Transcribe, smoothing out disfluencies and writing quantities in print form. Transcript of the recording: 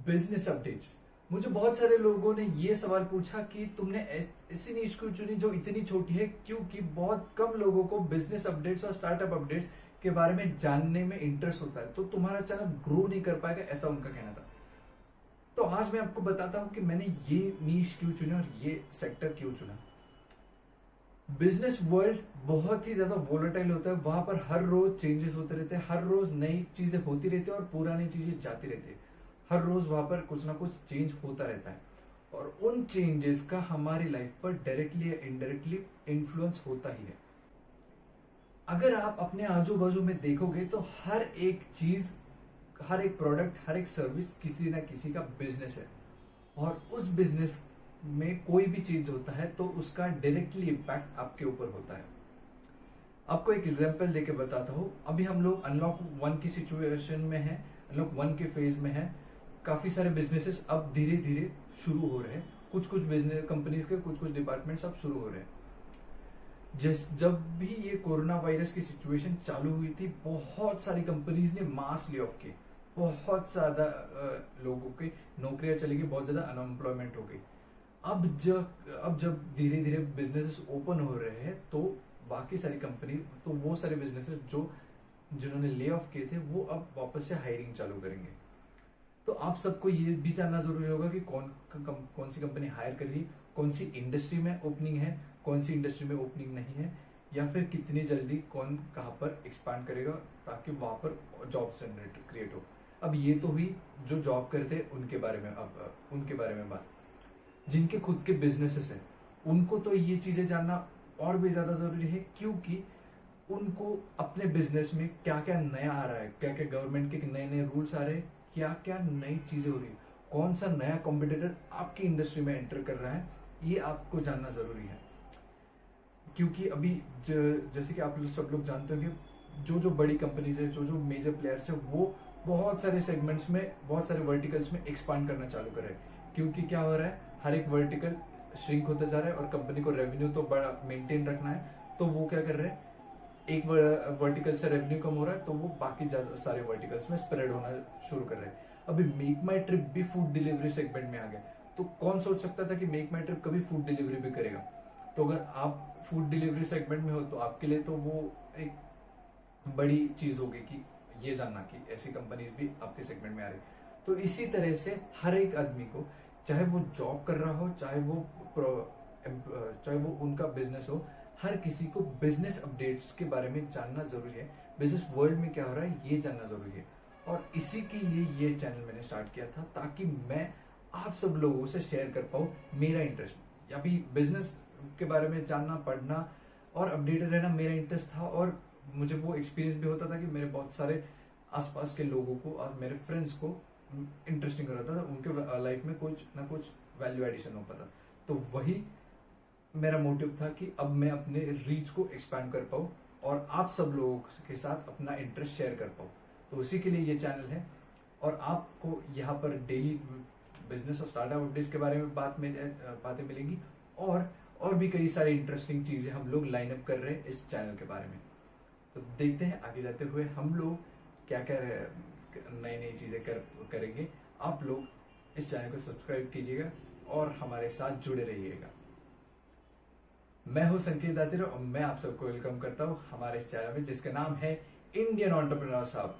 Business updates. मुझे बहुत सारे लोगों ने ये सवाल पूछा कि तुमने ऐसी नीश क्यों चुनी जो इतनी छोटी है, क्योंकि बहुत कम लोगों को बिजनेस अपडेट्स और स्टार्टअप अपडेट्स के बारे में जानने में इंटरेस्ट होता है, तो तुम्हारा चैनल ग्रो नहीं कर पाएगा, ऐसा उनका कहना था। तो आज मैं आपको बताता हूं कि मैंने ये नीश क्यों चुना और ये सेक्टर क्यों चुना। बिजनेस वर्ल्ड बहुत ही ज्यादा वोलेटाइल होता है, वहां पर हर रोज चेंजेस होते रहते हैं, हर रोज नई चीजें होती रहती है और पुरानी चीजें जाती रहती है। हर रोज वहां पर कुछ ना कुछ चेंज होता रहता है और उन चेंजेस का हमारी लाइफ पर डायरेक्टली या इनडायरेक्टली इन्फ्लुएंस होता ही है। अगर आप अपने आजू बाजू में देखोगे तो हर एक चीज, हर एक प्रोडक्ट, हर एक सर्विस किसी ना किसी का बिजनेस है और उस बिजनेस में कोई भी चीज होता है तो उसका डायरेक्टली इम्पैक्ट आपके ऊपर होता है। आपको एक एग्जांपल देके बताता हूँ। अभी हम लोग अनलॉक 1 की सिचुएशन में है, अनलॉक 1 के फेज में है। काफी सारे बिजनेसेस अब धीरे धीरे शुरू हो रहे हैं, कुछ कुछ बिजनेस कंपनीज के कुछ कुछ डिपार्टमेंट्स अब शुरू हो रहे हैं। जब भी ये कोरोना वायरस की सिचुएशन चालू हुई थी, बहुत सारी कंपनीज ने मास ले ऑफ किए, बहुत ज्यादा लोगों की नौकरियां चली गई, बहुत ज्यादा अनएम्प्लॉयमेंट हो गई। अब जब धीरे धीरे बिजनेसेस ओपन हो रहे हैं तो बाकी सारी कंपनी, तो वो सारे बिजनेसेस जिन्होंने ले ऑफ किए थे वो अब वापस से हायरिंग चालू करेंगे। तो आप सबको ये भी जानना जरूरी होगा कि कौन सी कंपनी हायर कर रही, कौन सी इंडस्ट्री में ओपनिंग है, कौन सी इंडस्ट्री में ओपनिंग नहीं है, या फिर कितनी जल्दी कौन कहाँ पर एक्सपांड करेगा ताकि वहां पर जॉब क्रिएट हो। अब ये तो हुई जो जॉब करते हैं उनके बारे में। अब उनके बारे में बात, जिनके खुद के बिजनेसेस हैं उनको तो ये चीजें जानना और भी ज्यादा जरूरी है, क्योंकि उनको अपने बिजनेस में क्या क्या नया आ रहा है, क्या क्या गवर्नमेंट के नए नए रूल्स आ रहे हैं, क्या क्या नई चीजें हो रही है, कौन सा नया कॉम्पिटिटर आपकी इंडस्ट्री में एंटर कर रहा है, ये आपको जानना जरूरी है। क्योंकि अभी जैसे कि आप सब लोग जानते होंगे, जो बड़ी कंपनीज है, जो मेजर प्लेयर्स है, वो बहुत सारे सेगमेंट्स में, बहुत सारे वर्टिकल्स में एक्सपांड करना चालू कर रहे हैं। क्योंकि क्या हो रहा है, हर एक वर्टिकल श्रिंक होता जा रहा है और कंपनी को रेवेन्यू तो बड़ा मेंटेन रखना है, तो वो क्या कर रहे हैं, एक वर्टिकल से रेवेन्यू कम हो रहा है तो वो बाकी सारे वर्टिकल्स में स्प्रेड होना शुरू कर रहे हैं। अभी मेक माई ट्रिप भी फूड डिलीवरी सेगमेंट में आ गया, तो कौन सोच सकता था कि मेक माई ट्रिप कभी फूड डिलीवरी भी करेगा। तो अगर आप फूड डिलीवरी सेगमेंट में हो तो आपके लिए तो वो एक बड़ी चीज होगी कि ये जानना कि ऐसी कंपनीज भी आपके सेगमेंट में आ रही। तो इसी तरह से हर एक आदमी को, चाहे वो जॉब कर रहा हो, चाहे वो उनका बिजनेस हो, हर किसी को बिजनेस अपडेट्स के बारे में जानना जरूरी है। बिजनेस वर्ल्ड में क्या हो रहा है ये जानना जरूरी है और इसी के लिए ये चैनल मैंने स्टार्ट किया था, ताकि मैं आप सब लोगों से शेयर कर पाऊँ मेरा इंटरेस्ट। अभी बिजनेस के बारे में जानना, पढ़ना और अपडेटेड रहना मेरा इंटरेस्ट था और मुझे वो एक्सपीरियंस भी होता था कि मेरे बहुत सारे आसपास के लोगों को और मेरे फ्रेंड्स को इंटरेस्टिंग हो रहा था, उनके लाइफ में कुछ ना कुछ वैल्यू एडिशन हो पाता। तो वही मेरा मोटिव था कि अब मैं अपने रीच को एक्सपैंड कर पाऊँ और आप सब लोगों के साथ अपना इंटरेस्ट शेयर कर पाऊँ। तो उसी के लिए ये चैनल है और आपको यहाँ पर डेली बिजनेस और स्टार्टअप अपडेट्स के बारे में बातें मिलेंगी और भी कई सारी इंटरेस्टिंग चीजें हम लोग लाइन अप कर रहे हैं इस चैनल के बारे में। तो देखते हैं आगे जाते हुए हम लोग क्या क्या नई नई चीजें करेंगे। आप लोग इस चैनल को सब्सक्राइब कीजिएगा और हमारे साथ जुड़े रहिएगा। मैं हूं संकेत दातिर और मैं आप सबको वेलकम करता हूं हमारे इस चैनल में, जिसका नाम है इंडियन एंटरप्रेन्योर हब।